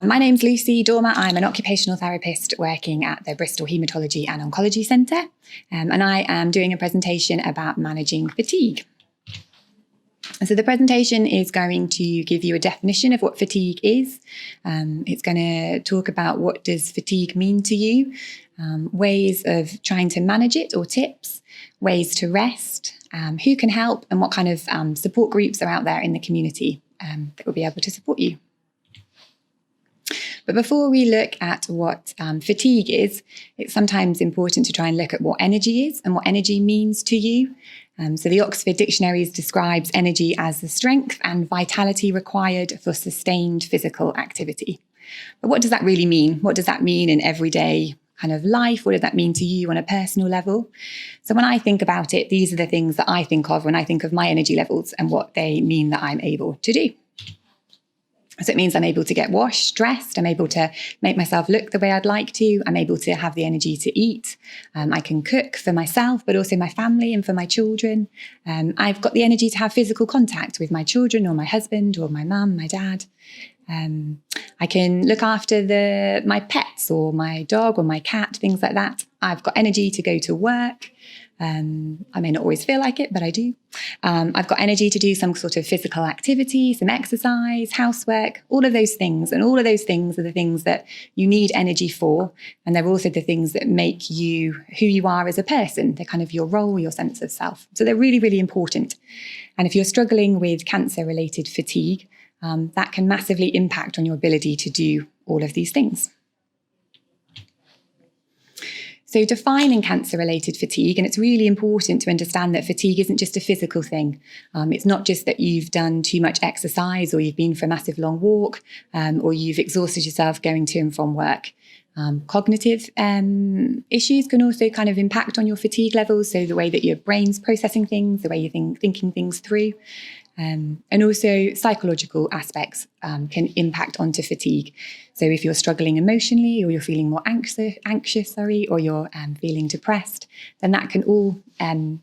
My name's Lucy Dormer. I'm an occupational therapist working at the Bristol Haematology and Oncology Centre, and I am doing a presentation about managing fatigue. So the presentation is going to give you a definition of what fatigue is. It's going to talk about what does fatigue mean to you, ways of trying to manage it or tips, ways to rest, who can help, and what kind of support groups are out there in the community that will be able to support you. But before we look at what fatigue is, it's sometimes important to try and look at what energy is and what energy means to you. So the Oxford Dictionary describes energy as the strength and vitality required for sustained physical activity. But what does that really mean? What does that mean in everyday kind of life? What does that mean to you on a personal level? So when I think about it, these are the things that I think of when I think of my energy levels and what they mean that I'm able to do. So it means I'm able to get washed, dressed, I'm able to make myself look the way I'd like to, I'm able to have the energy to eat, I can cook for myself, but also my family and for my children. I've got the energy to have physical contact with my children or my husband or my mum, my dad. I can look after my pets or my dog or my cat, things like that. I've got energy to go to work. I may not always feel like it, but I do. I've got energy to do some sort of physical activity, some exercise, housework, all of those things. And all of those things are the things that you need energy for. And they're also the things that make you who you are as a person. They're kind of your role, your sense of self. So they're really, really important. And if you're struggling with cancer-related fatigue, that can massively impact on your ability to do all of these things. So defining cancer-related fatigue, and it's really important to understand that fatigue isn't just a physical thing. It's not just that you've done too much exercise or you've been for a massive long walk or you've exhausted yourself going to and from work. Cognitive issues can also kind of impact on your fatigue levels, so the way that your brain's processing things, the way you're thinking things through. And also psychological aspects can impact onto fatigue. So if you're struggling emotionally or you're feeling more anxious, or you're feeling depressed, then that can all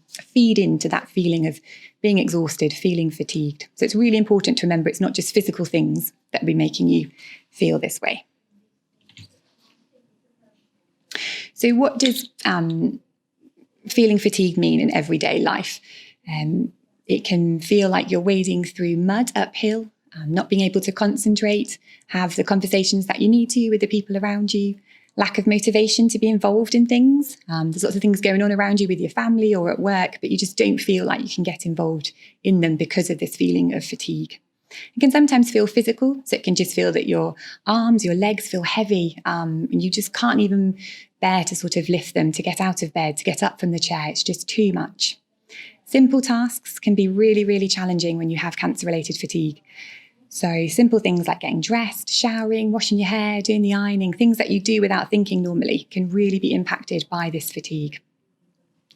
feed into that feeling of being exhausted, feeling fatigued. So it's really important to remember it's not just physical things that will be making you feel this way. So what does feeling fatigued mean in everyday life? It can feel like you're wading through mud uphill, not being able to concentrate, have the conversations that you need to with the people around you, lack of motivation to be involved in things. There's lots of things going on around you with your family or at work, but you just don't feel like you can get involved in them because of this feeling of fatigue. It can sometimes feel physical, so it can just feel that your arms, your legs feel heavy, and you just can't even bear to sort of lift them, to get out of bed, to get up from the chair. It's just too much. Simple tasks can be really, really challenging when you have cancer-related fatigue. So simple things like getting dressed, showering, washing your hair, doing the ironing, things that you do without thinking normally can really be impacted by this fatigue.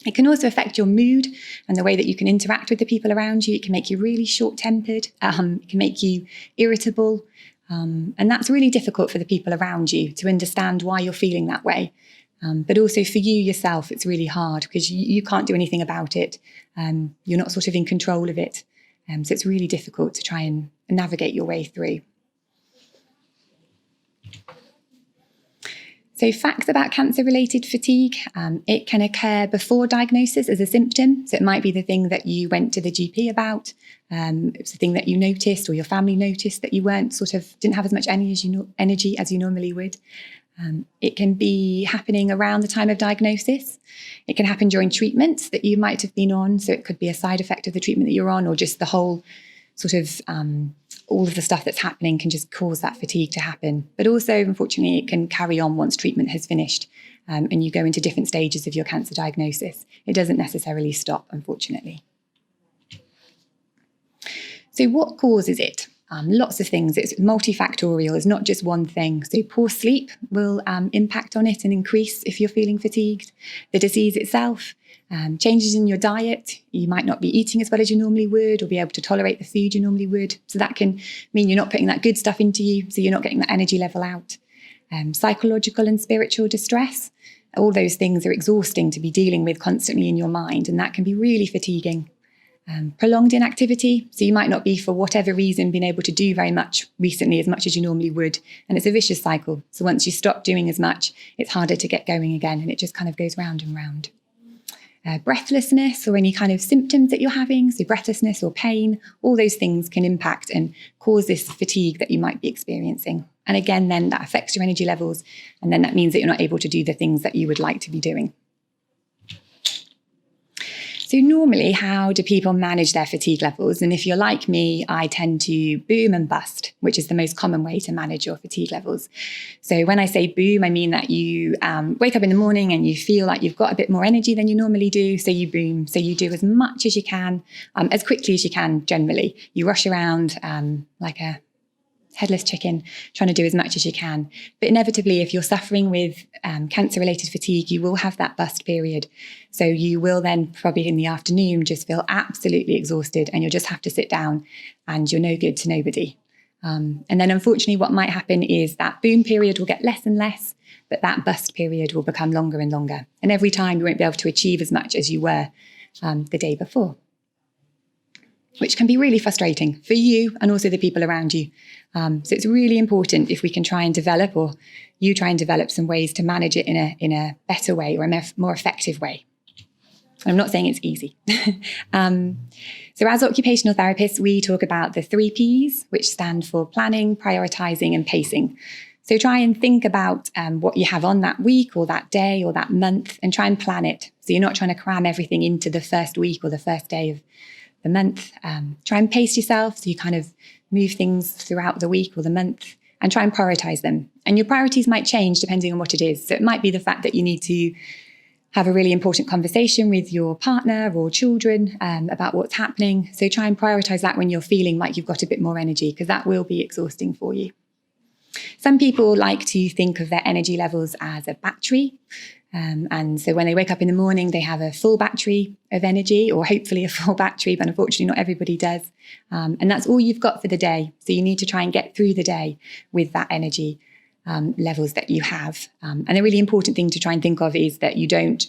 It can also affect your mood and the way that you can interact with the people around you. It can make you really short-tempered. It can make you irritable. And that's really difficult for the people around you to understand why you're feeling that way. But also for you yourself, it's really hard because you can't do anything about it. You're not sort of in control of it. So it's really difficult to try and navigate your way through. So facts about cancer-related fatigue. It can occur before diagnosis as a symptom. So it might be the thing that you went to the GP about. It's the thing that you noticed or your family noticed that you didn't have as much energy as you normally would. It can be happening around the time of diagnosis. It can happen during treatment that you might have been on. So it could be a side effect of the treatment that you're on, or just the whole sort of all of the stuff that's happening can just cause that fatigue to happen. But also, unfortunately, it can carry on once treatment has finished and you go into different stages of your cancer diagnosis. It doesn't necessarily stop, unfortunately. So what causes it? Lots of things. It's multifactorial. It's not just one thing. So poor sleep will impact on it and increase if you're feeling fatigued. The disease itself, changes in your diet. You might not be eating as well as you normally would or be able to tolerate the food you normally would. So that can mean you're not putting that good stuff into you, so you're not getting that energy level out. Psychological and spiritual distress. All those things are exhausting to be dealing with constantly in your mind, and that can be really fatiguing. prolonged inactivity. So you might not be, for whatever reason, been able to do very much recently, as much as you normally would. And it's a vicious cycle. So once you stop doing as much, it's harder to get going again. And it just kind of goes round and round. Breathlessness or any kind of symptoms that you're having, so breathlessness or pain, all those things can impact and cause this fatigue that you might be experiencing. And again, then that affects your energy levels. And then that means that you're not able to do the things that you would like to be doing. So normally, how do people manage their fatigue levels? And if you're like me, I tend to boom and bust, which is the most common way to manage your fatigue levels. So when I say boom, I mean that you wake up in the morning and you feel like you've got a bit more energy than you normally do. So you boom. So you do as much as you can, as quickly as you can, generally. You rush around like a headless chicken, trying to do as much as you can. But inevitably, if you're suffering with cancer-related fatigue, you will have that bust period. So you will then probably in the afternoon just feel absolutely exhausted and you'll just have to sit down and you're no good to nobody. And then unfortunately, what might happen is that boom period will get less and less, but that bust period will become longer and longer. And every time you won't be able to achieve as much as you were the day before, which can be really frustrating for you and also the people around you. So it's really important if we can try and develop, or you try and develop some ways to manage it in a better way or a more effective way. I'm not saying it's easy. So as occupational therapists, we talk about the 3 Ps, which stand for planning, prioritizing, and pacing. So try and think about what you have on that week or that day or that month and try and plan it. So you're not trying to cram everything into the first week or the first day of the month. Try and pace yourself so you kind of move things throughout the week or the month and try and prioritize them. And your priorities might change depending on what it is. So it might be the fact that you need to have a really important conversation with your partner or children about what's happening. So try and prioritize that when you're feeling like you've got a bit more energy, because that will be exhausting for you. Some people like to think of their energy levels as a battery. And so when they wake up in the morning, they have a full battery of energy, or hopefully a full battery, but unfortunately not everybody does. And that's all you've got for the day. So you need to try and get through the day with that energy levels that you have. And a really important thing to try and think of is that you don't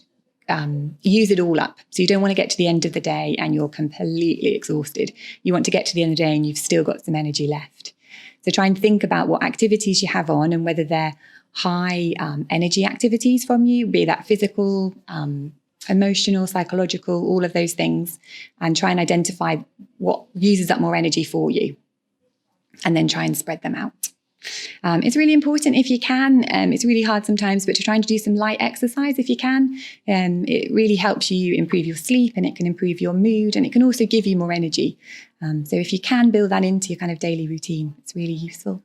use it all up. So you don't want to get to the end of the day and you're completely exhausted. You want to get to the end of the day and you've still got some energy left. So try and think about what activities you have on and whether they're high energy activities from you, be that physical, emotional, psychological, all of those things, and try and identify what uses up more energy for you and then try and spread them out. It's really important if you can. It's really hard sometimes, but to try and do some light exercise if you can. It really helps you improve your sleep and it can improve your mood and it can also give you more energy. So if you can build that into your kind of daily routine, it's really useful.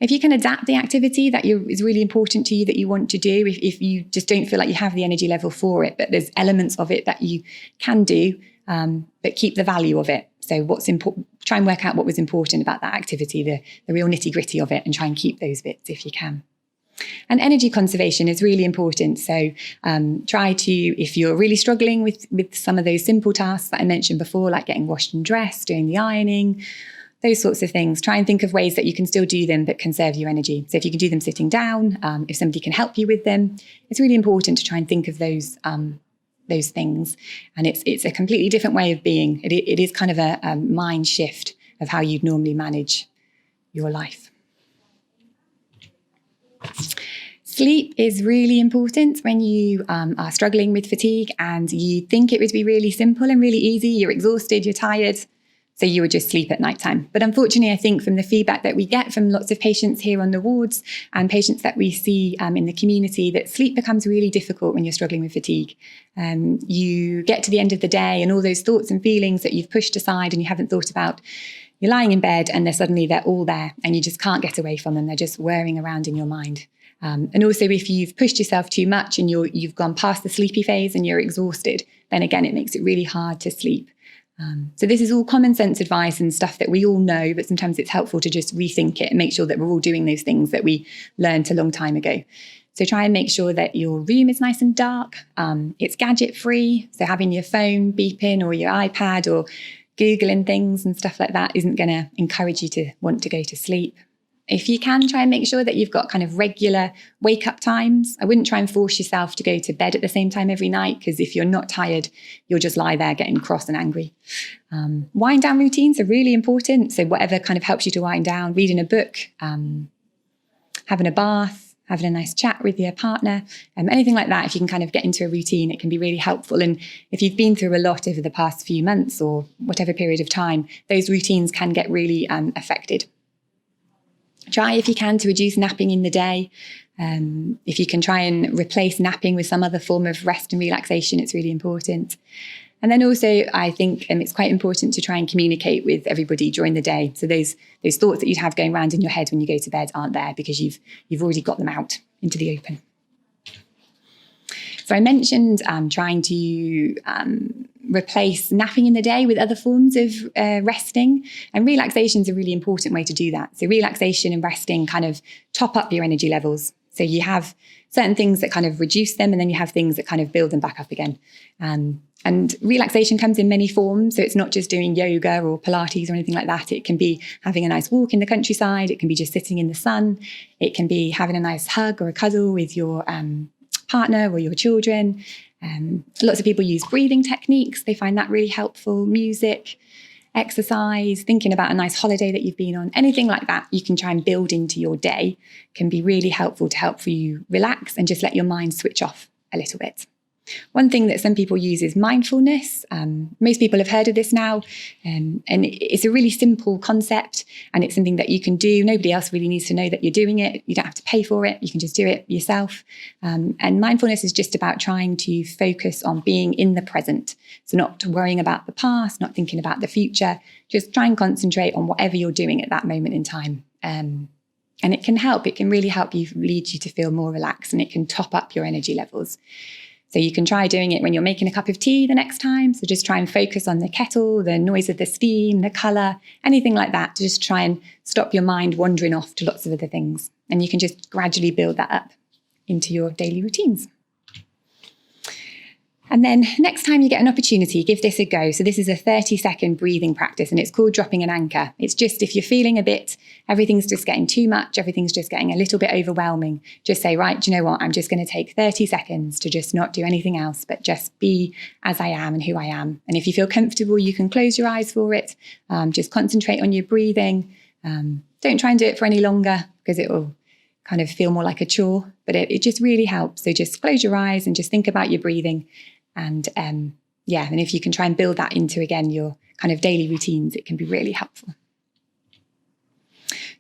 If you can adapt the activity that is really important to you that you want to do, if you just don't feel like you have the energy level for it, but there's elements of it that you can do, but keep the value of it. So what's important, try and work out what was important about that activity, the real nitty gritty of it, and try and keep those bits if you can. And energy conservation is really important. So try to, if you're really struggling with some of those simple tasks that I mentioned before, like getting washed and dressed, doing the ironing, those sorts of things, try and think of ways that you can still do them but conserve your energy. So if you can do them sitting down, if somebody can help you with them, it's really important to try and think of those things. And it's a completely different way of being. It is kind of a mind shift of how you'd normally manage your life. Sleep is really important when you are struggling with fatigue and you think it would be really simple and really easy. You're exhausted, you're tired, so you would just sleep at nighttime. But unfortunately, I think from the feedback that we get from lots of patients here on the wards and patients that we see in the community, that sleep becomes really difficult when you're struggling with fatigue. You get to the end of the day and all those thoughts and feelings that you've pushed aside and you haven't thought about, you're lying in bed and they're all there and you just can't get away from them. They're just whirring around in your mind. And also if you've pushed yourself too much and you've gone past the sleepy phase and you're exhausted, then again, it makes it really hard to sleep. So this is all common sense advice and stuff that we all know, but sometimes it's helpful to just rethink it and make sure that we're all doing those things that we learned a long time ago. So try and make sure that your room is nice and dark. It's gadget free. So having your phone beeping or your iPad or Googling things and stuff like that isn't going to encourage you to want to go to sleep. If you can, try and make sure that you've got kind of regular wake up times. I wouldn't try and force yourself to go to bed at the same time every night, because if you're not tired, you'll just lie there getting cross and angry. Wind down routines are really important. So whatever kind of helps you to wind down, reading a book, having a bath, having a nice chat with your partner, anything like that. If you can kind of get into a routine, it can be really helpful. And if you've been through a lot over the past few months or whatever period of time, those routines can get really affected. Try, if you can, to reduce napping in the day. If you can try and replace napping with some other form of rest and relaxation, it's really important. And then also, I think it's quite important to try and communicate with everybody during the day. So those thoughts that you'd have going around in your head when you go to bed aren't there, because you've already got them out into the open. So I mentioned trying to replace napping in the day with other forms of resting, and relaxation is a really important way to do that. So relaxation and resting kind of top up your energy levels. So you have certain things that kind of reduce them, and then you have things that kind of build them back up again. And relaxation comes in many forms. So it's not just doing yoga or Pilates or anything like that. It can be having a nice walk in the countryside. It can be just sitting in the sun. It can be having a nice hug or a cuddle with your partner or your children. Lots of people use breathing techniques. They find that really helpful. Music, exercise, thinking about a nice holiday that you've been on, anything like that you can try and build into your day can be really helpful to help you relax and just let your mind switch off a little bit. One thing that some people use is mindfulness. Most people have heard of this now, and it's a really simple concept, and it's something that you can do. Nobody else really needs to know that you're doing it. You don't have to pay for it. You can just do it yourself. And mindfulness is just about trying to focus on being in the present. So not worrying about the past, not thinking about the future, just try and concentrate on whatever you're doing at that moment in time. And it can help. It can really help you, lead you to feel more relaxed, and it can top up your energy levels. So you can try doing it when you're making a cup of tea the next time. So just try and focus on the kettle, the noise of the steam, the colour, anything like that, to just try and stop your mind wandering off to lots of other things. And you can just gradually build that up into your daily routines. And then next time you get an opportunity, give this a go. So this is a 30-second breathing practice, and it's called dropping an anchor. It's just, if you're feeling a bit, everything's just getting too much, everything's just getting a little bit overwhelming, just say, right, do you know what? I'm just going to take 30 seconds to just not do anything else, but just be as I am and who I am. And if you feel comfortable, you can close your eyes for it. Just concentrate on your breathing. Don't try and do it for any longer, because it will kind of feel more like a chore, but it just really helps. So just close your eyes and just think about your breathing. And and if you can try and build that into, again, your kind of daily routines, it can be really helpful.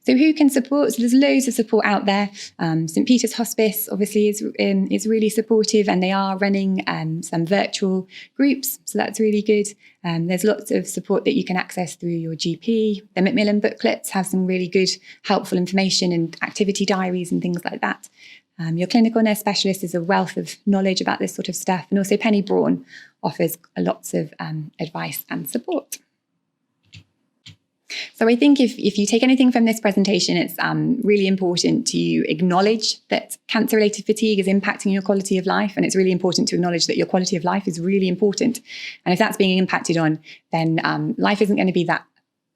So who can support? So there's loads of support out there. St. Peter's Hospice obviously is really supportive, and they are running some virtual groups. So that's really good. There's lots of support that you can access through your GP. The Macmillan booklets have some really good, helpful information and activity diaries and things like that. Your clinical nurse specialist is a wealth of knowledge about this sort of stuff. And also Penny Braun offers lots of advice and support. So I think if you take anything from this presentation, it's really important to acknowledge that cancer-related fatigue is impacting your quality of life. And it's really important to acknowledge that your quality of life is really important. And if that's being impacted on, then life isn't going to be that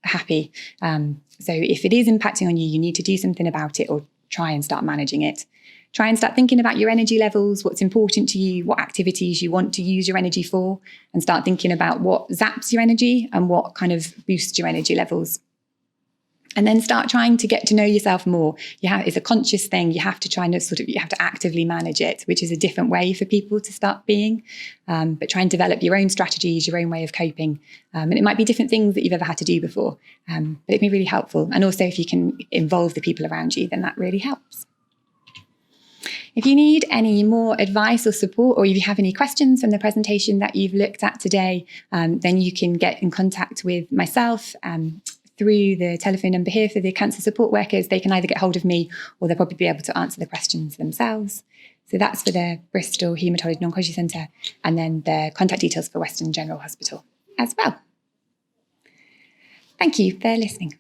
happy. So if it is impacting on you, you need to do something about it, or try and start managing it. Try and start thinking about your energy levels, what's important to you, what activities you want to use your energy for, and start thinking about what zaps your energy and what kind of boosts your energy levels. And then start trying to get to know yourself more. It's a conscious thing. You have to try and you have to actively manage it, which is a different way for people to start being. But try and develop your own strategies, your own way of coping. And it might be different things that you've ever had to do before, but it can be really helpful. And also, if you can involve the people around you, then that really helps. If you need any more advice or support, or if you have any questions from the presentation that you've looked at today, then you can get in contact with myself through the telephone number here for the cancer support workers. They can either get hold of me, or they'll probably be able to answer the questions themselves. So that's for the Bristol Haematology and Oncology Centre, and then the contact details for Western General Hospital as well. Thank you for listening.